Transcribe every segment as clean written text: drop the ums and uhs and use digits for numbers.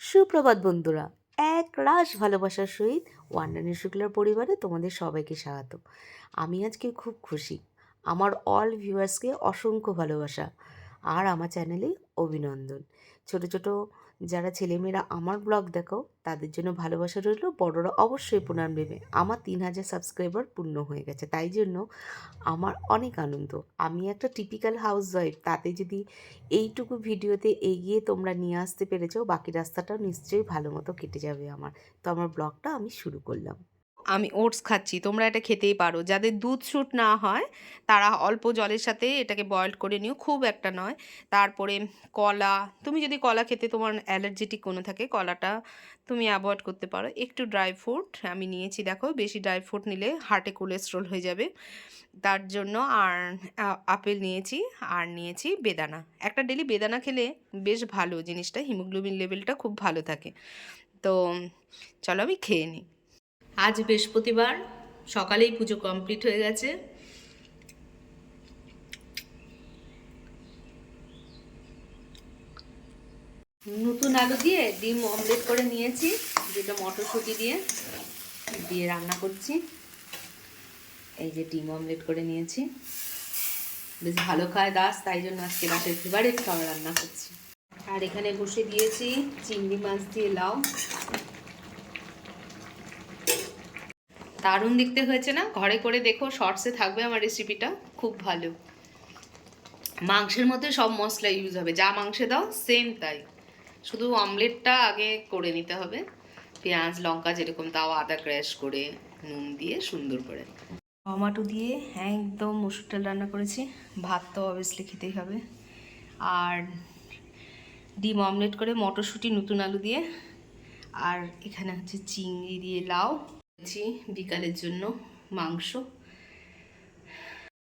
সুপ্রভাত বন্ধুরা, এক রাশ ভালোবাসার সহিত ওয়ান্ডানি শুক্লার পরিবারে তোমাদের সবাইকে স্বাগত। আমি আজকে খুব খুশি। আমার অল ভিউয়ার্সকে অসংখ্য ভালোবাসা আর আমার চ্যানেলে অভিনন্দন। ছোট ছোট যারা ছেলেমেয়েরা আমার ব্লগ দেখো তাদের জন্য ভালোবাসা রইল, বড়রা অবশ্যই প্রণাম নেবে। আমার 3,000 সাবস্ক্রাইবার পূর্ণ হয়ে গেছে, তাই জন্য আমার অনেক আনন্দ। আমি একটা টিপিক্যাল হাউসওয়াইফ, তাতে যদি এইটুকু ভিডিওতে এগিয়ে তোমরা নিয়ে আসতে পেরেছো, বাকি রাস্তাটাও নিশ্চয়ই ভালো মতো কেটে যাবে আমার। তো আমার ব্লগটা আমি শুরু করলাম। আমি ওটস খাচ্ছি, তোমরা এটা খেতেই পারো। যাদের দুধ স্যুট না হয় তারা অল্প জলের সাথে এটাকে বয়েল করে নিও, খুব একটা নয়। তারপরে কলা, তুমি যদি কলা খেতে তোমার অ্যালার্জেটিক কোনো থাকে, কলাটা তুমি অ্যাভয়েড করতে পারো। একটু ড্রাই ফ্রুট আমি নিয়েছি, দেখো বেশি ড্রাই ফ্রুট নিলে হার্টে কোলেস্ট্রল হয়ে যাবে, তার জন্য। আর আপেল নিয়েছি, আর নিয়েছি বেদানা। একটা ডেলি বেদানা খেলে বেশ ভালো জিনিসটা, হিমোগ্লোবিন লেভেলটা খুব ভালো থাকে। তো চলো আমি খেয়ে নিই। আজ বৃহস্পতিবার, সকালেই পুজো কমপ্লিট হয়ে গেছে। নতুন আলু দিয়ে ডিম অমলেট করে নিয়েছি, যেটা মটরশুঁটি দিয়ে দিয়ে রান্না করছি। এই যে ডিম অমলেট করে নিয়েছি, বেশ ভালো খায় দাস, তাই জন্য আজকে দাসের ফেভারিট খাবার রান্না করছি। আর এখানে বসে দিয়েছি চিংড়ি মাছ দিয়ে লাউ। দারুণ দেখতে হয়েছে না? ঘরে করে দেখো, শর্টসে থাকবে আমার রেসিপিটা, খুব ভালো। মাংসের মধ্যে সব মশলা ইউজ হবে, যা মাংসে দাও সেম তাই, শুধু অমলেটটা আগে করে নিতে হবে। পেঁয়াজ লঙ্কা যেরকম, তাও আদা ক্র্যাশ করে নুন দিয়ে সুন্দর করে। টমাটো দিয়ে একদম মসুর ডাল রান্না করেছি। ভাত তো অবভিয়াসলি খেতেই হবে। আর ডিম অমলেট করে মটরশুঁটি নতুন আলু দিয়ে। আর এখানে হচ্ছে চিংড়ি দিয়ে লাউ বিকালের জন্য মাংস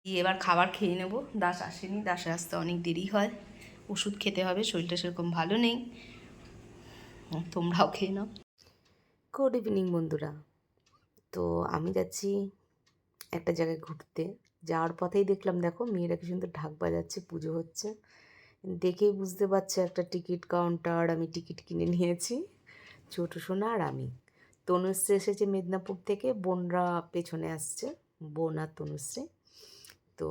দিয়ে। এবার খাবার খেয়ে নেব। দাস আসেনি, দাসে আসতে অনেক দেরি হয়, ওষুধ খেতে হবে, শরীরটা সেরকম ভালো নেই। তোমরাও খেয়ে নাও। গুড ইভিনিং বন্ধুরা। তো আমি যাচ্ছি একটা জায়গায় ঘুরতে। যাওয়ার পথেই দেখলাম, দেখো মেয়েরা কি সুন্দর ঢাক বাজাচ্ছে, পুজো হচ্ছে। দেখেই বুঝতে পারছে একটা টিকিট কাউন্টার। আমি টিকিট কিনে নিয়েছি, ছোটো সোনা আর আমি। তনুশ্রী এসেছে মেদিনীপুর থেকে, বোনরা পেছনে আসছে, বোন আর তনুশ্রী। তো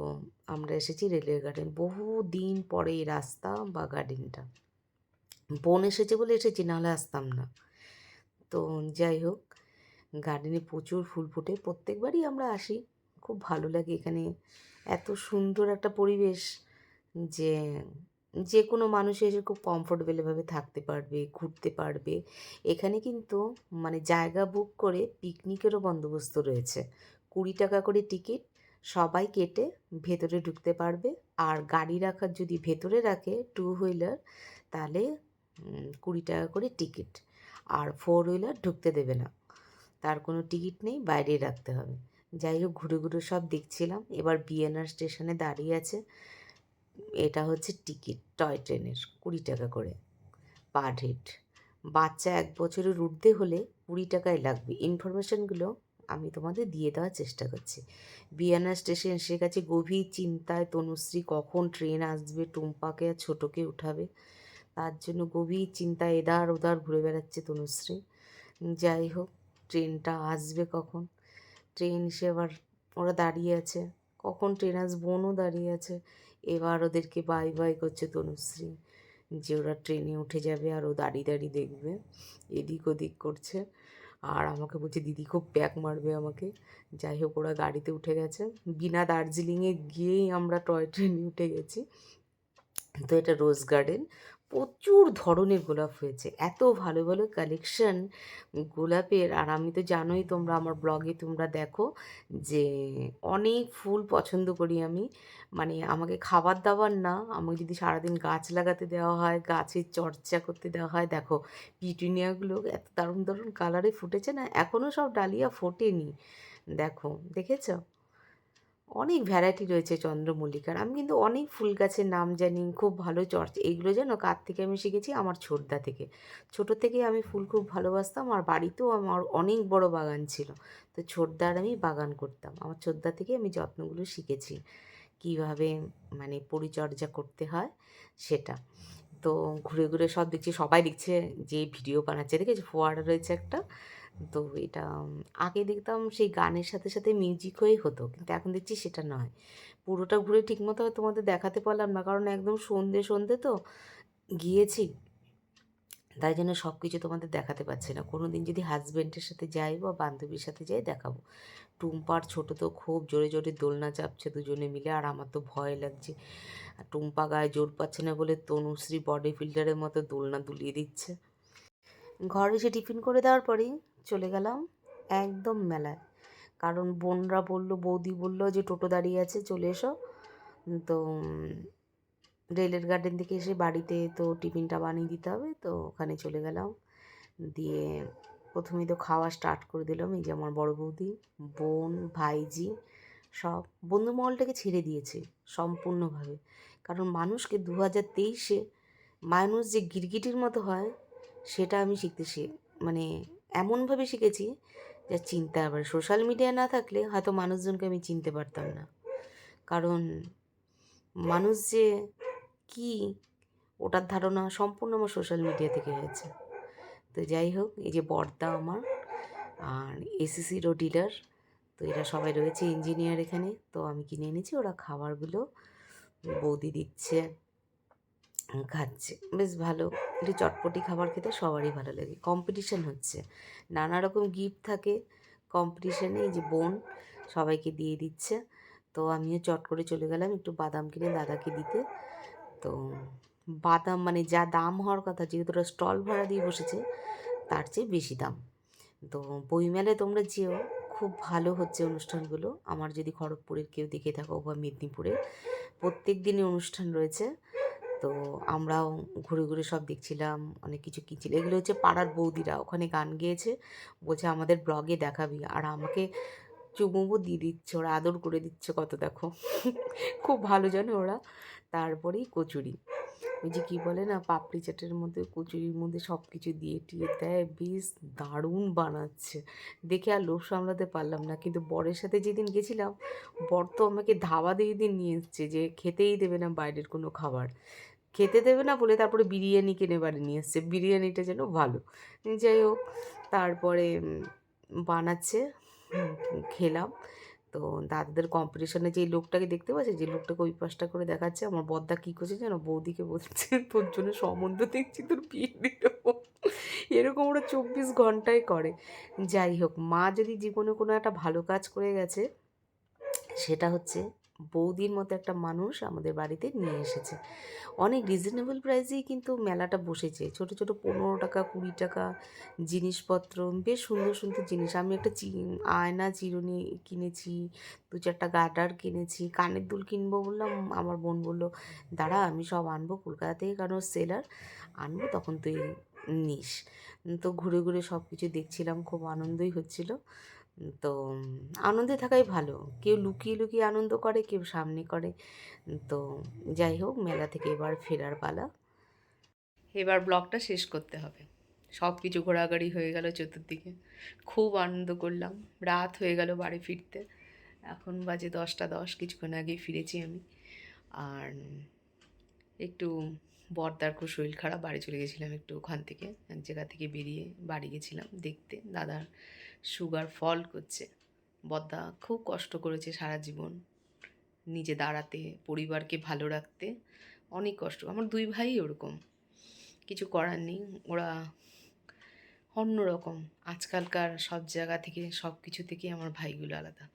আমরা এসেছি রেলওয়ে গার্ডেন। বহু দিন পরে এই রাস্তা বা গার্ডেনটা, বোন এসেছে বলে এসেছি, নাহলে আসতাম না। তো যাই হোক, গার্ডেনে প্রচুর ফুল ফোটে, প্রত্যেকবারই আমরা আসি, খুব ভালো লাগে এখানে। এত সুন্দর একটা পরিবেশ যে যে কোনো মানুষ এসে খুব কমফোর্টেবলভাবে থাকতে পারবে, ঘুরতে পারবে। এখানে কিন্তু মানে জায়গা বুক করে পিকনিকেরও বন্দোবস্ত রয়েছে। 20 টাকা করে টিকিট, সবাই কেটে ভেতরে ঢুকতে পারবে। আর গাড়ি রাখার, যদি ভেতরে রাখে টু হুইলার, তাহলে 20 টাকা করে টিকিট। আর ফোর হুইলার ঢুকতে দেবে না, তার কোনো টিকিট নেই, বাইরেই রাখতে হবে। যাই হোক, ঘুরে ঘুরে সব দেখছিলাম। এবার বিএনআর স্টেশনে দাঁড়িয়ে আছে। এটা হচ্ছে টিকিট, টয় ট্রেনের 20 টাকা করে পার হেড। বাচ্চা 1 বছরের ঊর্ধ্বে হলে 20 টাকাই লাগবে। ইনফরমেশানগুলো আমি তোমাদের দিয়ে দেওয়ার চেষ্টা করছি। বিএনআর স্টেশন এসে গেছে। গভীর চিন্তায় তনুশ্রী, কখন ট্রেন আসবে, টুম্পাকে আর ছোটোকে উঠাবে, তার জন্য গভীর চিন্তায় এধার ওধার ঘুরে বেড়াচ্ছে তনুশ্রী। যাই হোক, ট্রেনটা আসবে কখন। ট্রেন এসে এবার ওরা দাঁড়িয়ে আছে, কখন ট্রেন আসবে, বোনও দাঁড়িয়ে আছে। এবার ওদেরকে বাই বাই করছে তনুশ্রী, যে ওরা ট্রেনে উঠে যাবে আর ও দাঁড়িয়ে দাঁড়িয়ে দেখবে, এদিক ওদিক করছে। আর আমাকে বলছে দিদি খুব ব্যাক মারবে আমাকে। যাই হোক, ওরা গাড়িতে উঠে গেছে। বিনা দার্জিলিংয়ে গিয়েই আমরা টয় ট্রেনে উঠে গেছি। তো এটা রোজ গার্ডেন। প্রচুর ধরনের গোলাপ হয়েছে, এত ভালো ভালো কালেকশন গোলাপের। আর আমি তো জানোই, তোমরা আমার ব্লগে তোমরা দেখো যে অনেক ফুল পছন্দ করি আমি। মানে আমাকে খাবার দাবার না, আমাকে যদি সারাদিন গাছ লাগাতে দেওয়া হয়, গাছের চর্চা করতে দেওয়া হয়। দেখো পিটুনিয়াগুলো এত দারুণ দারুণ কালারে ফুটেছে না, এখনও সব ডালিয়া ফোটেনি। দেখো, দেখেছো? অনেক ভ্যারাইটি রয়েছে চন্দ্রমল্লিকার। আমি কিন্তু অনেক ফুল গাছের নাম জানি, খুব ভালো চর্চা। এইগুলো জানো কার থেকে আমি শিখেছি? আমার ছোটদা থেকে। ছোটো থেকে আমি ফুল খুব ভালোবাসতাম, আর বাড়িতেও আমার অনেক বড় বাগান ছিল। তো ছোটদার আমি বাগান করতাম, আমার ছোটদা থেকে আমি যত্নগুলো শিখেছি, কীভাবে মানে পরিচর্যা করতে হয় সেটা। তো ঘুরে ঘুরে সব দেখছি, সবাই দেখছে যে ভিডিও বানাচ্ছে, দেখেছি ফোয়ারা রয়েছে একটা। তো এটা আগে দেখতাম সেই গানের সাথে সাথে মিউজিক হয়েই হতো, কিন্তু এখন দেখছি সেটা নয়। পুরোটা ঘুরে ঠিকমতো তোমাদের দেখাতে পারলাম না, কারণ একদম সন্ধে সন্ধে তো গিয়েছি, তাই জন্য সব কিছু তোমাদের দেখাতে পারছি না। কোনো দিন যদি হাজব্যান্ডের সাথে যাই বা বান্ধবীর সাথে যাই দেখাবো। টুম্পার ছোটো তো খুব জোরে জোরে দোলনা চাপছে দুজনে মিলে, আর আমার তো ভয় লাগছে। আর টুম্পা গায়ে জোর পাচ্ছে না বলে তনুশ্রী বডি বিল্ডারের মতো দোলনা দুলিয়ে দিচ্ছে। ঘরে এসে টিফিন করে দেওয়ার পরেই চলে গেলাম একদম মেলায়, কারণ বোনরা বললো, বৌদি বললো যে টোটো দাঁড়িয়ে আছে চলে এসো। তো রেলের গার্ডেন থেকে এসে বাড়িতে তো টিফিনটা বানিয়ে দিতে হবে, তো ওখানে চলে গেলাম। দিয়ে প্রথমেই তো খাওয়া স্টার্ট করে দিলাম। এই যে আমার বড় বৌদি, বোন, ভাইজি সব বন্ধুমহলটাকে ছেড়ে দিয়েছে সম্পূর্ণভাবে, কারণ মানুষকে 2023-এ মানুষ যে গিরগিটির মতো হয় সেটা আমি মানে এমনভাবে শিখেছি যা চিন্তা, আবার সোশ্যাল মিডিয়া না থাকলে হয়তো মানুষজনকে আমি চিনতে পারতাম না, কারণ মানুষ যে কী ওটার ধারণা সম্পূর্ণ আমার সোশ্যাল মিডিয়া থেকে হয়েছে। তো যাই হোক, এই যে বড়দা আমার আর এসিসিরও ডিলার, তো এরা সবাই রয়েছে ইঞ্জিনিয়ার এখানে। তো আমি কিনে এনেছি, ওরা খাবারগুলো বৌদি দিচ্ছে, খাচ্ছে, বেশ ভালো। একটু চটপটি খাবার খেতে সবারই ভালো লাগে। কম্পিটিশান হচ্ছে, নানা রকম গিফট থাকে কম্পিটিশানে। এই যে বোন সবাইকে দিয়ে দিচ্ছে, তো আমিও চট করে চলে গেলাম একটু বাদাম কিনে দাদাকে দিতে। তো বাদাম মানে যা দাম হওয়ার কথা, যেহেতু ওরা স্টল ভাড়া দিয়ে বসেছে তার চেয়ে বেশি দাম। তো বইমেলায় তোমরা যেও, খুব ভালো হচ্ছে অনুষ্ঠানগুলো। আমার যদি খড়গপুরের কেউ দেখে থাকো বা মেদিনীপুরে, প্রত্যেক দিনই অনুষ্ঠান রয়েছে। তো আমরাও ঘুরে ঘুরে সব দেখছিলাম, অনেক কিছু কিনছিল। এগুলো হচ্ছে পাড়ার বৌদিরা, ওখানে গান গেয়েছে, বলছে আমাদের ব্লগে দেখাবি, আর আমাকে চুমুমু দিয়ে দিচ্ছে, ওরা আদর করে দিচ্ছে কত দেখো। খুব ভালো জানো ওরা। তারপরেই কচুরি, ওই যে কী বলে না, পাপড়ি চাটের মধ্যে কচুরির মধ্যে সব কিছু দিয়ে টিয়ে দেয়, বেশ দারুণ বানাচ্ছে। দেখে আর লোভ সামলাতে পারলাম না, কিন্তু বরের সাথে যেদিন গেছিলাম, বর তো আমাকে ধাবা দিয়ে দিন নিয়ে এসছে যে খেতেই দেবে না বাইরের কোনো খাবার, খেতে দেবে না বলে তারপরে বিরিয়ানি কিনে বাড়ি নিয়ে এসছে, বিরিয়ানিটা যেন ভালো। যাই হোক, তারপরে বানাচ্ছে, খেলাম। তো দাদাদের কম্পিটিশনে যে লোকটাকে দেখতে পাচ্ছি, যে লোকটাকে ওই পাশটা করে দেখাচ্ছে, আমার বড়দা কী করছে যেন, বৌদিকে বলছে তোর জন্য সম্বন্ধ দেখছি, তোর বিয়ে দিয়ে দেবো। এরকম ওরা 24 ঘন্টায় করে। যাই হোক, মা যদি জীবনে কোনো একটা ভালো কাজ করে গেছে, সেটা হচ্ছে বৌদির মতো একটা মানুষ আমাদের বাড়িতে নিয়ে এসেছে। অনেক রিজনেবল প্রাইসেই কিন্তু মেলাটা বসেছে, ছোট ছোট 15 টাকা 20 টাকা জিনিসপত্র, বেশ সুন্দর সুন্দর জিনিস। আমি একটা আয়না চিরুনি কিনেছি, 2-4টা গার্ডার কিনেছি, কানের দুল কিনবো বললাম, আমার বোন বললো দাঁড়া আমি সব আনবো কলকাতা থেকে, কারণ সেলার আনবো তখন তুই নিস। তো ঘুরে ঘুরে সব কিছু দেখছিলাম, খুব আনন্দই হচ্ছিলো। তো আনন্দে থাকাই ভালো, কেউ লুকিয়ে লুকিয়ে আনন্দ করে, কেউ সামনে করে। তো যাই হোক, মেলা থেকে এবার ফেরার পালা। এবার ব্লগটা শেষ করতে হবে। সব কিছু ঘোরাঘুরি হয়ে গেল চতুর্দিকে, খুব আনন্দ করলাম। রাত হয়ে গেল বাড়ি ফিরতে, এখন বাজে 10টা 10, কিছুক্ষণ আগেই ফিরেছি আমি। আর একটু বড়দার খুব শরীর খারাপ, বাড়ি চলে গেছিলাম একটু ওখান থেকে, এক জায়গা থেকে বেরিয়ে বাড়ি গেছিলাম দেখতে দাদার সুগার ফল করছে। বড়দা খুব কষ্ট করেছে সারা জীবন, নিজে দাঁড়াতে, পরিবারকে ভালো রাখতে অনেক কষ্ট। আমার দুই ভাই ওরকম, কিছু করার নেই, ওরা অন্যরকম। আজকালকার সব জায়গা থেকে, সব কিছু থেকে আমার ভাইগুলো আলাদা।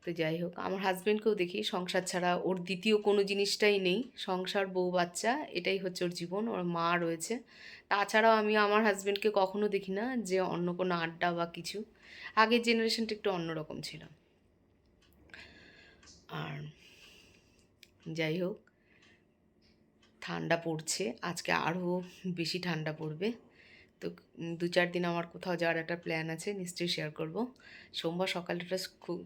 তো যাই হোক, আমার হাজব্যান্ডকেও দেখি, সংসার ছাড়া ওর দ্বিতীয় কোনো জিনিসটাই নেই। সংসার, বউ, বাচ্চা, এটাই হচ্ছে ওর জীবন। ওর মা রয়েছে, তাছাড়াও আমি আমার হাজব্যান্ডকে কখনো দেখি না যে অন্য কোনো আড্ডা বা কিছু। আগের জেনারেশনটা একটু অন্যরকম ছিল। আর যাই হোক, ঠান্ডা পড়ছে, আজকে আরও বেশি ঠান্ডা পড়বে। তো 2-4 দিন আমার কোথাও যাওয়ার একটা প্ল্যান আছে, নিশ্চয়ই শেয়ার করব। সোমবার সকালটা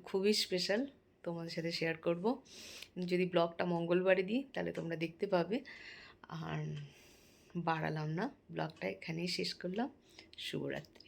খুবই স্পেশাল, তোমাদের সাথে শেয়ার করব। যদি ব্লগটা মঙ্গলবারে দিই তাহলে তোমরা দেখতে পাবে। আর বাড়ালাম না, ব্লগটা এখানেই শেষ করলাম। শুভরাত্রি।